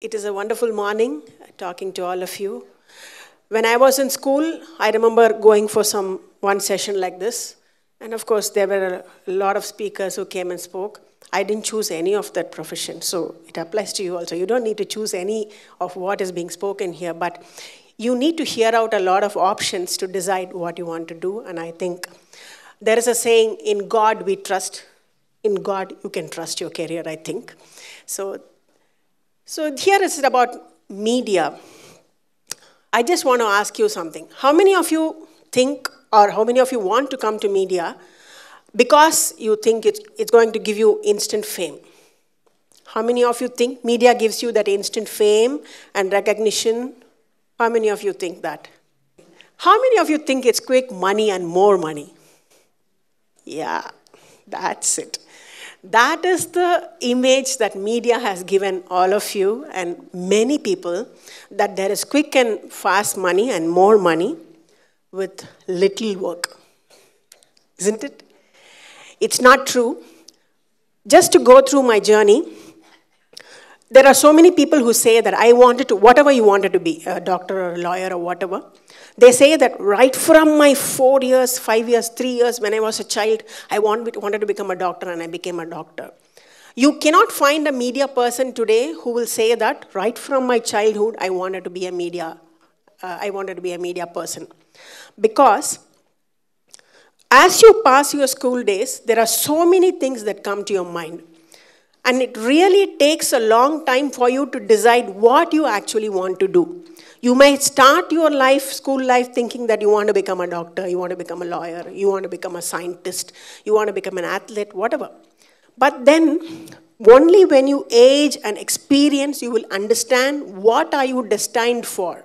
It is a wonderful morning talking to all of you. When I was in school, I remember going for one session like this. And of course, there were a lot of speakers who came and spoke. I didn't choose any of that profession, so it applies to you also. You don't need to choose any of what is being spoken here, but you need to hear out a lot of options to decide what you want to do. And I think there is a saying, in God we trust. In God you can trust your career, I think. So here is about media. I just want to ask you something. How many of you think, or how many of you want to come to media because you think it's going to give you instant fame? How many of you think media gives you that instant fame and recognition? How many of you think that? How many of you think it's quick money and more money? Yeah, that's it. That is the image that media has given all of you and many people, that there is quick and fast money and more money with little work. Isn't it? It's not true. Just to go through my journey, there are so many people who say that I wanted to, whatever you wanted to be, a doctor or a lawyer or whatever, they say that right from my 4 years, 5 years, 3 years, when I was a child, I wanted to become a doctor and I became a doctor. You cannot find a media person today who will say that right from my childhood, I wanted to be a media person. Because as you pass your school days, there are so many things that come to your mind. And it really takes a long time for you to decide what you actually want to do. You may start your school life, thinking that you want to become a doctor, you want to become a lawyer, you want to become a scientist, you want to become an athlete, whatever. But then, only when you age and experience, you will understand what are you destined for.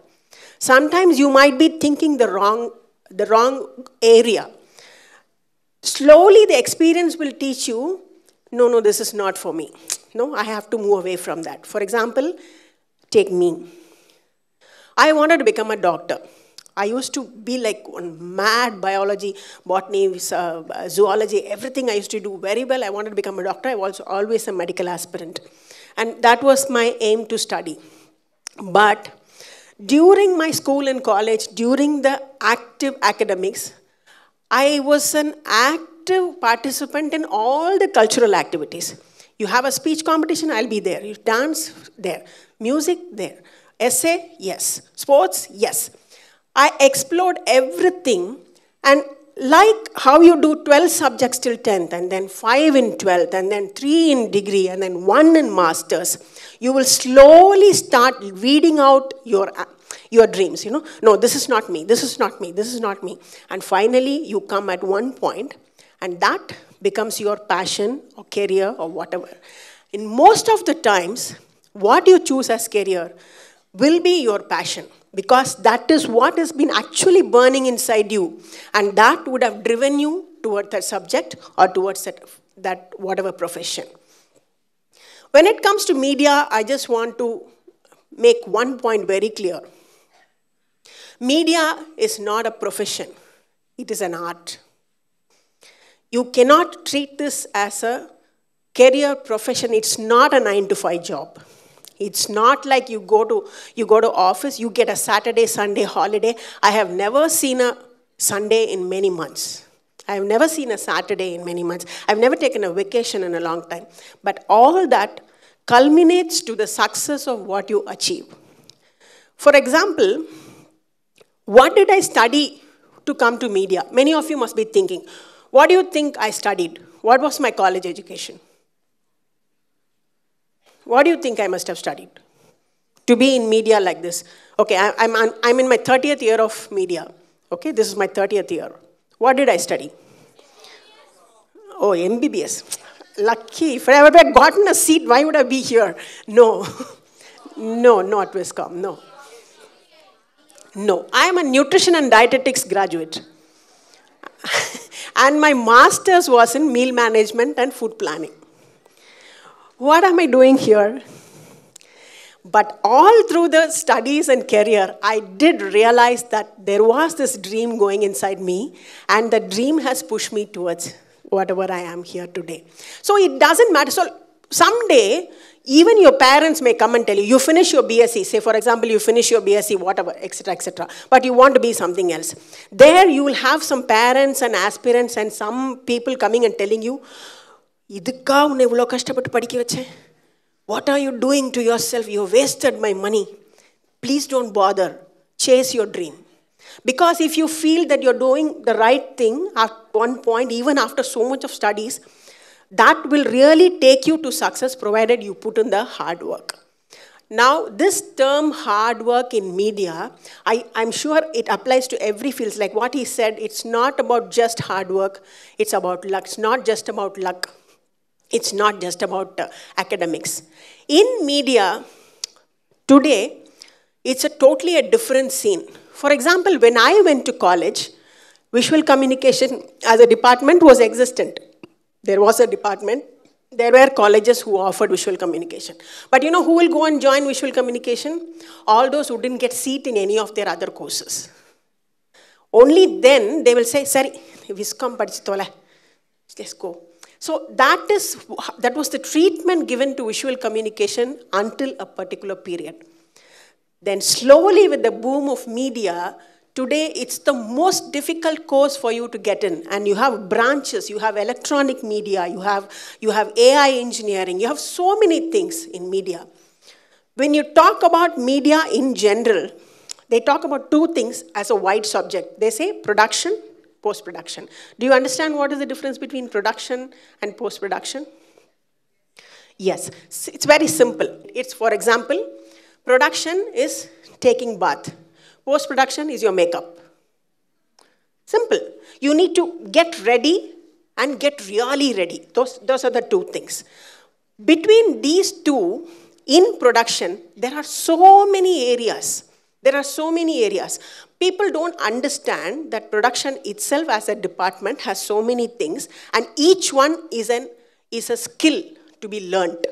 Sometimes you might be thinking the wrong area. Slowly, the experience will teach you, no, this is not for me. No, I have to move away from that. For example, take me. I wanted to become a doctor. I used to be like one mad biology, botany, zoology, everything I used to do very well. I wanted to become a doctor. I was always a medical aspirant. And that was my aim to study. But during my school and college, during the active academics, I was an active participant in all the cultural activities. You have a speech competition, I'll be there. You dance, there. Music, there. Essay, yes. Sports, yes. I explored everything, and like how you do 12 subjects till 10th, and then 5 in 12th, and then 3 in degree, and then 1 in masters, you will slowly start weeding out your dreams, No, this is not me, this is not me, this is not me. And finally, you come at one point, and that becomes your passion or career or whatever. In most of the times, what you choose as career will be your passion, because that is what has been actually burning inside you, and that would have driven you towards that subject or towards that whatever profession. When it comes to media, I just want to make one point very clear. Media is not a profession. It is an art. You cannot treat this as a career profession. It's not a 9-to-5 job. It's not like you go to office, you get a Saturday, Sunday holiday. I have never seen a Sunday in many months. I have never seen a Saturday in many months. I've never taken a vacation in a long time. But all that culminates to the success of what you achieve. For example, what did I study to come to media? Many of you must be thinking, what do you think I studied? What was my college education? What do you think I must have studied to be in media like this? Okay, I'm in my 30th year of media. Okay, this is my 30th year. What did I study? Oh, MBBS. Lucky. If I would have gotten a seat, why would I be here? No. No, not Wiscom. No. No. I am a nutrition and dietetics graduate. And my master's was in meal management and food planning. What am I doing here? But all through the studies and career, I did realize that there was this dream going inside me, and the dream has pushed me towards whatever I am here today. So it doesn't matter. So someday, Even your parents may come and tell you, you finish your BSc, say for example, you finish your BSc, whatever, etc., but you want to be something else. There you will have some parents and aspirants and some people coming and telling you, what are you doing to yourself? You wasted my money. Please don't bother. Chase your dream. Because if you feel that you're doing the right thing at one point, even after so much of studies, that will really take you to success provided you put in the hard work. Now, this term hard work in media, I'm sure it applies to every field. Like what he said, it's not about just hard work, it's about luck. It's not just about luck. It's not just about academics. In media, today, it's totally a different scene. For example, when I went to college, visual communication as a department was existent. There was a department. There were colleges who offered visual communication. But you know who will go and join visual communication? All those who didn't get seat in any of their other courses. Only then they will say, Sari, viscom padichitola. Let's go. So that was the treatment given to visual communication until a particular period. Then slowly with the boom of media, today it's the most difficult course for you to get in. And you have branches, you have electronic media, you have AI engineering, you have so many things in media. When you talk about media in general, they talk about two things as a wide subject. They say production, post-production. Do you understand what is the difference between production and post-production? Yes, it's very simple. It's, for example, production is taking bath. Post-production is your makeup. Simple. You need to get ready and get really ready. Those are the two things. Between these two, in production, there are so many areas. There are so many areas. People don't understand that production itself as a department has so many things, and each one is a skill to be learned.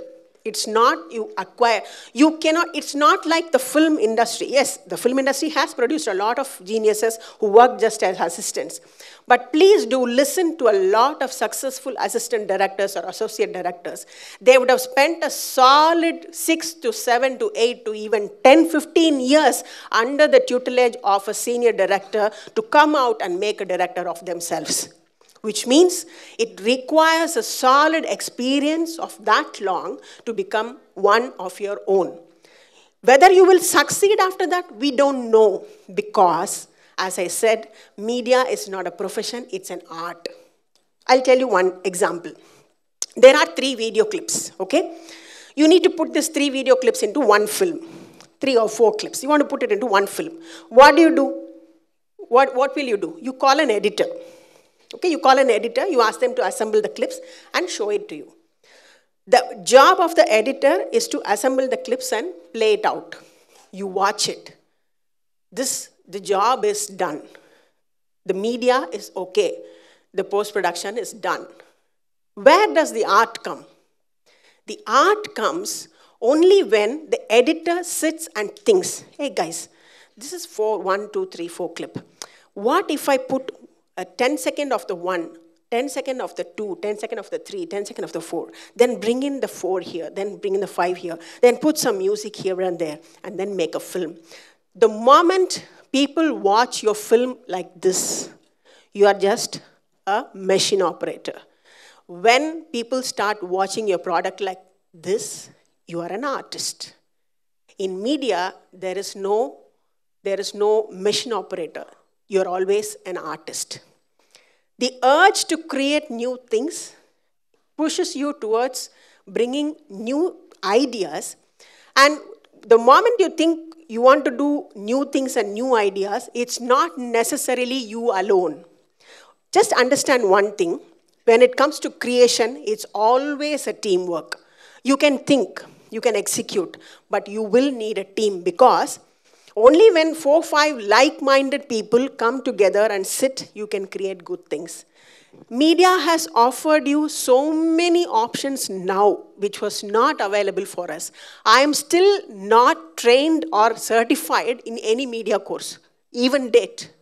It's not you acquire. You cannot, it's not like the film industry. Yes, the film industry has produced a lot of geniuses who work just as assistants. But please do listen to a lot of successful assistant directors or associate directors. They would have spent a solid 6 to 7 to 8 to even 10, 15 years under the tutelage of a senior director to come out and make a director of themselves. Which means it requires a solid experience of that long to become one of your own. Whether you will succeed after that, we don't know, because, as I said, media is not a profession, it's an art. I'll tell you one example. There are 3 video clips, okay? You need to put these 3 video clips into one film. 3 or 4 clips. You want to put it into one film. What do? What will you do? You call an editor. Okay, you call an editor, you ask them to assemble the clips and show it to you. The job of the editor is to assemble the clips and play it out. You watch it. The job is done. The media is okay. The post-production is done. Where does the art come? The art comes only when the editor sits and thinks, hey guys, this is 1, 2, 3, 4 clip. What if I put a 10 second of the 1, 10 second of the 2, 10 second of the 3, 10 second of the 4, then bring in the 4 here, then bring in the 5 here, then put some music here and there, and then make a film. The moment people watch your film like this, you are just a machine operator. When people start watching your product like this, you are an artist. In media, there is no machine operator. You're always an artist. The urge to create new things pushes you towards bringing new ideas. And the moment you think you want to do new things and new ideas, it's not necessarily you alone. Just understand one thing. When it comes to creation, it's always a teamwork. You can think, you can execute, but you will need a team, because only when 4, 5 like-minded people come together and sit, you can create good things. Media has offered you so many options now, which was not available for us. I am still not trained or certified in any media course, even date.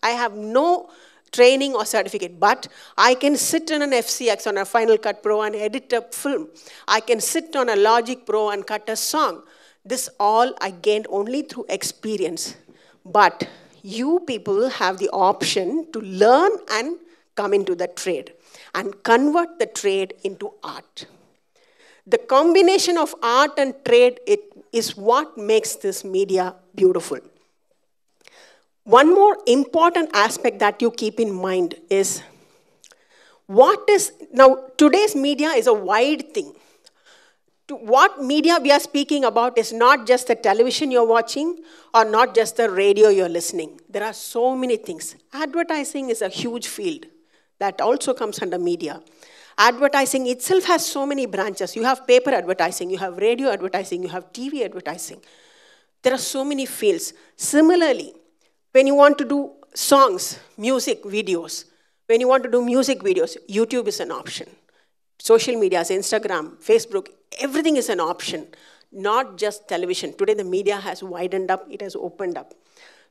I have no training or certificate, but I can sit on an FCX, on a Final Cut Pro and edit a film. I can sit on a Logic Pro and cut a song. This all I gained only through experience. But you people have the option to learn and come into the trade and convert the trade into art. The combination of art and trade is what makes this media beautiful. One more important aspect that you keep in mind is now today's media is a wide thing. What media we are speaking about is not just the television you're watching or not just the radio you're listening. There are so many things. Advertising is a huge field that also comes under media. Advertising itself has so many branches. You have paper advertising, you have radio advertising, you have TV advertising. There are so many fields. Similarly, when you want to do songs, music videos, when you want to do music videos, YouTube is an option. Social media, Instagram, Facebook, everything is an option, not just television. Today the media has widened up, it has opened up.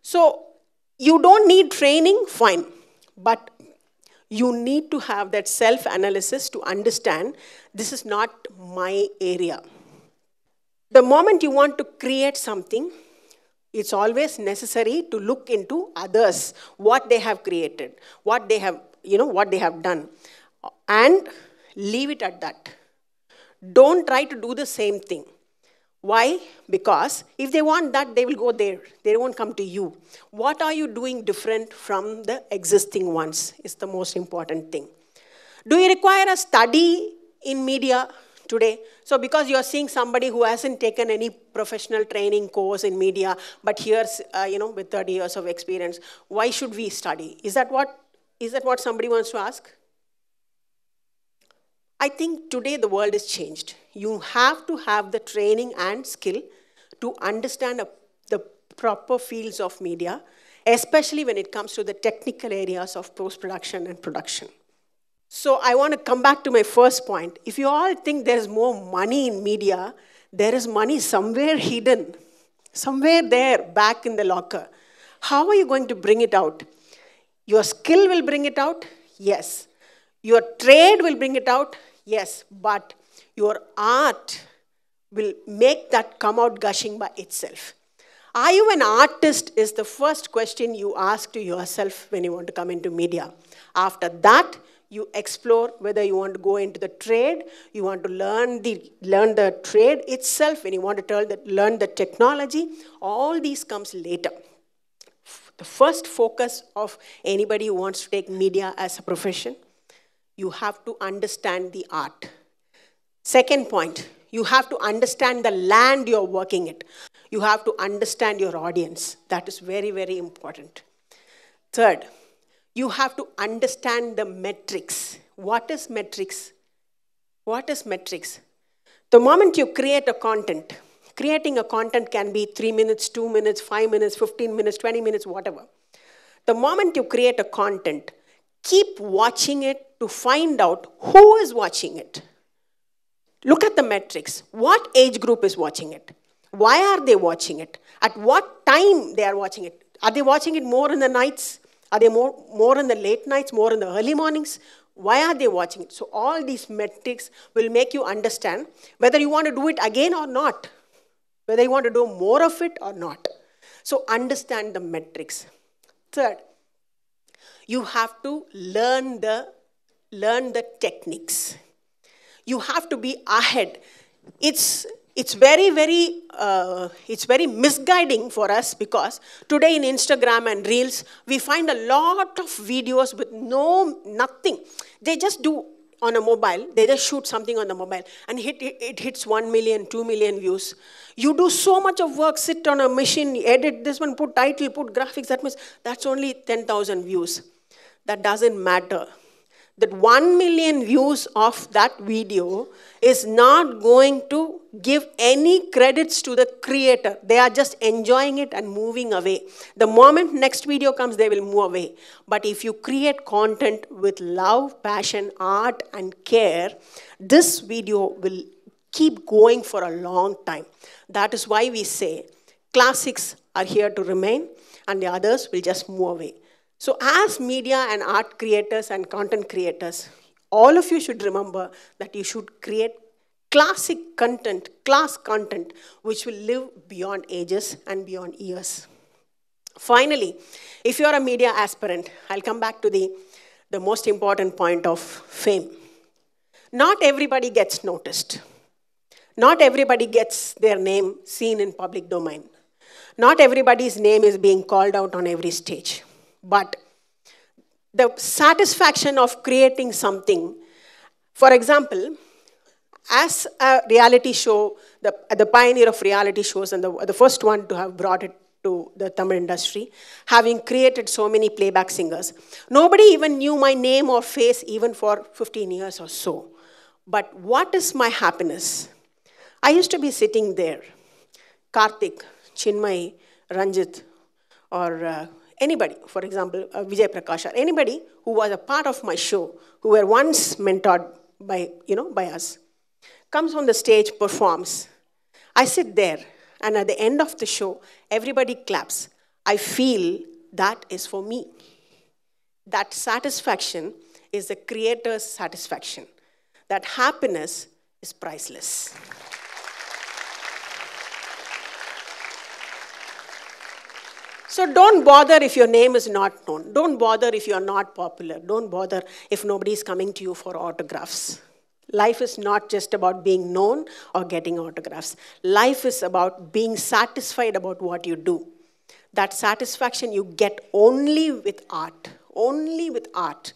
So you don't need training, fine, but you need to have that self-analysis to understand this is not my area. The moment you want to create something, it's always necessary to look into others, what they have created, what they have, what they have done, and leave it at that. Don't try to do the same thing. Why? Because if they want that, they will go there. They won't come to you. What are you doing different from the existing ones is the most important thing. Do you require a study in media today? So because you're seeing somebody who hasn't taken any professional training course in media, but here's, with 30 years of experience, why should we study? Is that what somebody wants to ask? I think today the world is changed. You have to have the training and skill to understand the proper fields of media, especially when it comes to the technical areas of post-production and production. So I want to come back to my first point. If you all think there's more money in media, there is money somewhere hidden, somewhere there, back in the locker. How are you going to bring it out? Your skill will bring it out? Yes. Your trade will bring it out? Yes. But your art will make that come out gushing by itself. Are you an artist is the first question you ask to yourself when you want to come into media. After that, you explore whether you want to go into the trade, you want to learn the trade itself, when you want to learn the technology. All these comes later. The first focus of anybody who wants to take media as a profession, you have to understand the art. Second point, you have to understand the land you're working at. You have to understand your audience. That is very, very important. Third, you have to understand the metrics. What is metrics? What is metrics? The moment you create a content, creating a content can be 3 minutes, 2 minutes, 5 minutes, 15 minutes, 20 minutes, whatever. The moment you create a content, keep watching it to find out who is watching it. Look at the metrics. What age group is watching it? Why are they watching it? At what time they are watching it? Are they watching it more in the nights? Are they more in the late nights, more in the early mornings? Why are they watching it? So all these metrics will make you understand whether you want to do it again or not. Whether you want to do more of it or not. So understand the metrics. Third, you have to learn the techniques. You have to be ahead. It's very misguiding for us because today in Instagram and Reels, we find a lot of videos with nothing. They just do on a mobile, they just shoot something on the mobile and it hits 1 million, 2 million views. You do so much of work, sit on a machine, edit this one, put title, put graphics, that means that's only 10,000 views. That doesn't matter. That 1 million views of that video is not going to give any credits to the creator. They are just enjoying it and moving away. The moment next video comes, they will move away. But if you create content with love, passion, art, and care, this video will keep going for a long time. That is why we say classics are here to remain and the others will just move away. So as media and art creators and content creators, all of you should remember that you should create classic content, class content, which will live beyond ages and beyond years. Finally, if you're a media aspirant, I'll come back to the most important point of fame. Not everybody gets noticed. Not everybody gets their name seen in public domain. Not everybody's name is being called out on every stage. But the satisfaction of creating something, for example, as a reality show, the pioneer of reality shows and the first one to have brought it to the Tamil industry, having created so many playback singers. Nobody even knew my name or face even for 15 years or so. But what is my happiness? I used to be sitting there, Karthik, Chinmay, Ranjit, or anybody, for example, Vijay Prakash, or anybody who was a part of my show, who were once mentored by us, comes on the stage, performs. I sit there, and at the end of the show, everybody claps. I feel that is for me. That satisfaction is the creator's satisfaction. That happiness is priceless. So don't bother if your name is not known. Don't bother if you're not popular. Don't bother if nobody's coming to you for autographs. Life is not just about being known or getting autographs. Life is about being satisfied about what you do. That satisfaction you get only with art. Only with art.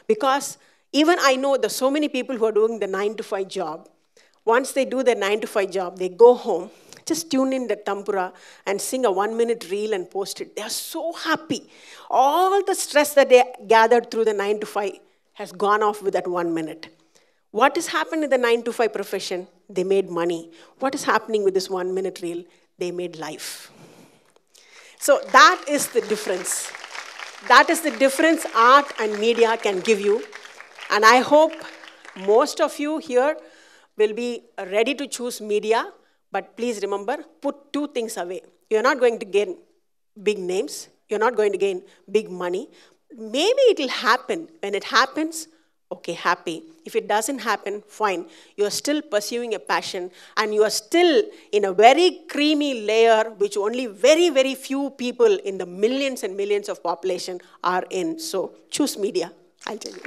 Because even I know there's so many people who are doing the 9-to-5 job. Once they do their 9-to-5 job, they go home, just tune in the Tampura and sing a 1-minute reel and post it. They are so happy. All the stress that they gathered through the 9-to-5 has gone off with that 1 minute. What has happened in the 9-to-5 profession? They made money. What is happening with this 1-minute reel? They made life. So that is the difference. That is the difference art and media can give you. And I hope most of you here will be ready to choose media. But please remember, put two things away. You're not going to gain big names. You're not going to gain big money. Maybe it will happen. When it happens, okay, happy. If it doesn't happen, fine. You're still pursuing a passion and you are still in a very creamy layer which only very, very few people in the millions and millions of population are in. So choose media, I'll tell you.